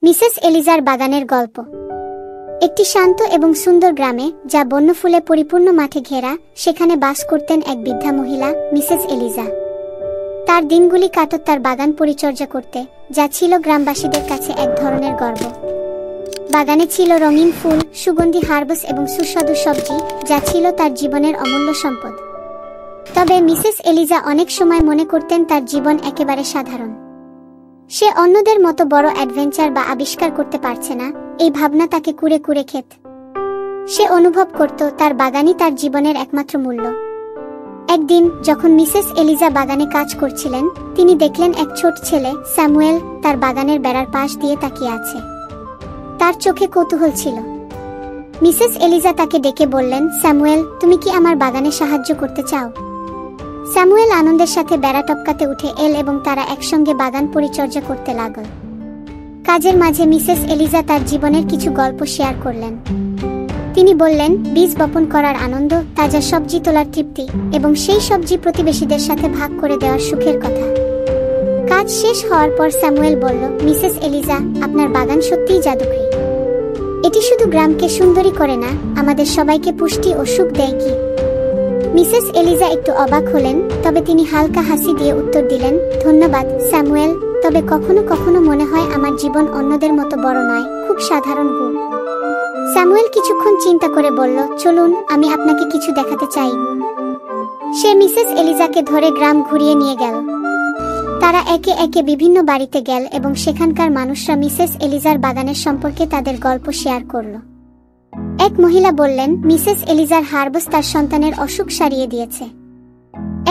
Mrs এলিজার বাগানের গল্প। একটি শান্ত এবং সুন্দর গ্রামে, যা বন্যফুলে পরিপূর্ণ মাঠে ঘেরা, সেখানে বাস করতেন এক বৃদ্ধা মহিলা, মিসেস এলিজা। তার দিনগুলি কাটত তার বাগান পরিচর্যা করতে, যা ছিল গ্রামবাসীদের কাছে এক ধরনের গর্ব। বাগানে ছিল রঙিন ফুল, সুগন্ধি হার্বস এবং সুস্বাদু সবজি, যা ছিল তার জীবনের অমূল্য সম্পদ। তবে মিসেস এলিজা অনেক সময় মনে করতেন তার জীবন একেবারে সাধারণ। সে অন্যদের মতো বড় অ্যাডভেঞ্চার বা আবিষ্কার করতে পারছে না, এই ভাবনা তাকে কুরে কুরে খেত। সে অনুভব করত তার বাগানই তার জীবনের একমাত্র মূল্য। একদিন যখন মিসেস এলিজা বাগানে কাজ করছিলেন, তিনি দেখলেন এক ছোট ছেলে, স্যামুয়েল, তার বাগানের বেড়ার পাশ দিয়ে তাকিয়ে আছে। তার চোখে কৌতূহল ছিল। মিসেস এলিজা তাকে ডেকে বললেন, স্যামুয়েল, তুমি কি আমার বাগানে সাহায্য করতে চাও? স্যামুয়েল আনন্দের সাথে বেড়া টপকাতে উঠে এল এবং তারা একসঙ্গে বাগান পরিচর্যা করতে লাগল। কাজের মাঝে মিসেস এলিজা তার জীবনের কিছু গল্প শেয়ার করলেন। তিনি বললেন, বীজ বপন করার আনন্দ, তাজা সবজি তোলার তৃপ্তি এবং সেই সবজি প্রতিবেশীদের সাথে ভাগ করে দেওয়ার সুখের কথা। কাজ শেষ হওয়ার পর স্যামুয়েল বলল, মিসেস এলিজা, আপনার বাগান সত্যিই জাদুকরী। এটি শুধু গ্রামকে সুন্দরী করে না, আমাদের সবাইকে পুষ্টি ও সুখ দেয় কি? মিসেস এলিজা একটু অবাক হলেন, তবে তিনি হালকা হাসি দিয়ে উত্তর দিলেন, ধন্যবাদ স্যামুয়েল, তবে কখনো কখনো মনে হয় আমার জীবন অন্যদের মতো বড় নয়, খুব সাধারণ গুণ। স্যামুয়েল কিছুক্ষণ চিন্তা করে বলল, চলুন, আমি আপনাকে কিছু দেখাতে চাই। সে মিসেস এলিজাকে ধরে গ্রাম ঘুরিয়ে নিয়ে গেল। তারা একে একে বিভিন্ন বাড়িতে গেল এবং সেখানকার মানুষরা মিসেস এলিজার বাগানের সম্পর্কে তাদের গল্প শেয়ার করল। এক মহিলা বললেন, মিসেস এলিজার হার্বস তার সন্তানের অসুখ সারিয়ে দিয়েছে।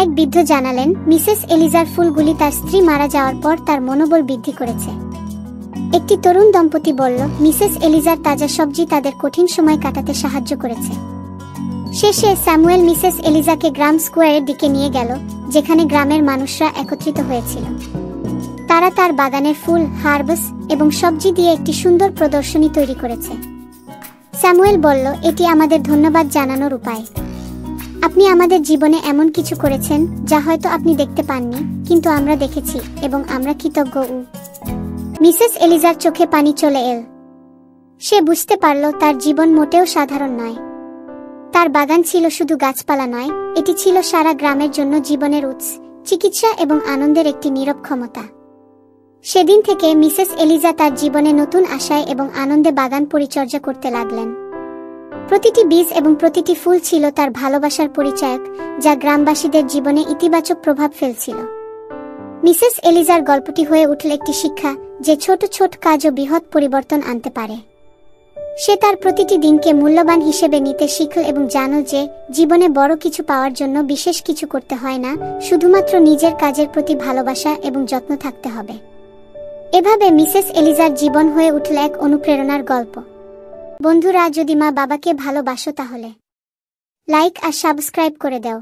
এক বৃদ্ধ জানালেন, মিসেস এলিজার ফুলগুলি তার স্ত্রী মারা যাওয়ার পর তার মনোবল বৃদ্ধি করেছে। একটি তরুণ দম্পতি বলল, মিসেস এলিজার তাজা সবজি তাদের কঠিন সময় কাটাতে সাহায্য করেছে। শেষে স্যামুয়েল মিসেস এলিজাকে গ্রাম স্কোয়ারের দিকে নিয়ে গেল, যেখানে গ্রামের মানুষরা একত্রিত হয়েছিল। তারা তার বাগানের ফুল, হার্বস এবং সবজি দিয়ে একটি সুন্দর প্রদর্শনী তৈরি করেছে। স্যামুয়েল বলল, এটি আমাদের ধন্যবাদ জানানোর উপায়। আপনি আমাদের জীবনে এমন কিছু করেছেন যা হয়তো আপনি দেখতে পাননি, কিন্তু আমরা দেখেছি এবং আমরা কৃতজ্ঞ। মিসেস এলিজার চোখে পানি চলে এল। সে বুঝতে পারল তার জীবন মোটেও সাধারণ নয়। তার বাগান ছিল শুধু গাছপালা নয়, এটি ছিল সারা গ্রামের জন্য জীবনের উৎস, চিকিৎসা এবং আনন্দের একটি নীরব ক্ষমতা। সেদিন থেকে মিসেস এলিজা তার জীবনে নতুন আশায় এবং আনন্দে বাগান পরিচর্যা করতে লাগলেন। প্রতিটি বীজ এবং প্রতিটি ফুল ছিল তার ভালোবাসার পরিচায়ক, যা গ্রামবাসীদের জীবনে ইতিবাচক প্রভাব ফেলছিল। মিসেস এলিজার গল্পটি হয়ে উঠল একটি শিক্ষা, যে ছোট ছোট কাজও বৃহৎ পরিবর্তন আনতে পারে। সে তার প্রতিটি দিনকে মূল্যবান হিসেবে নিতে শিখল এবং জানল যে জীবনে বড় কিছু পাওয়ার জন্য বিশেষ কিছু করতে হয় না, শুধুমাত্র নিজের কাজের প্রতি ভালোবাসা এবং যত্ন থাকতে হবে। এভাবে মিসেস এলিজার জীবন হয়ে উঠল এক অনুপ্রেরণার গল্প। বন্ধুরা, যদি মা বাবাকে ভালোবাসো তাহলে লাইক আর সাবস্ক্রাইব করে দাও।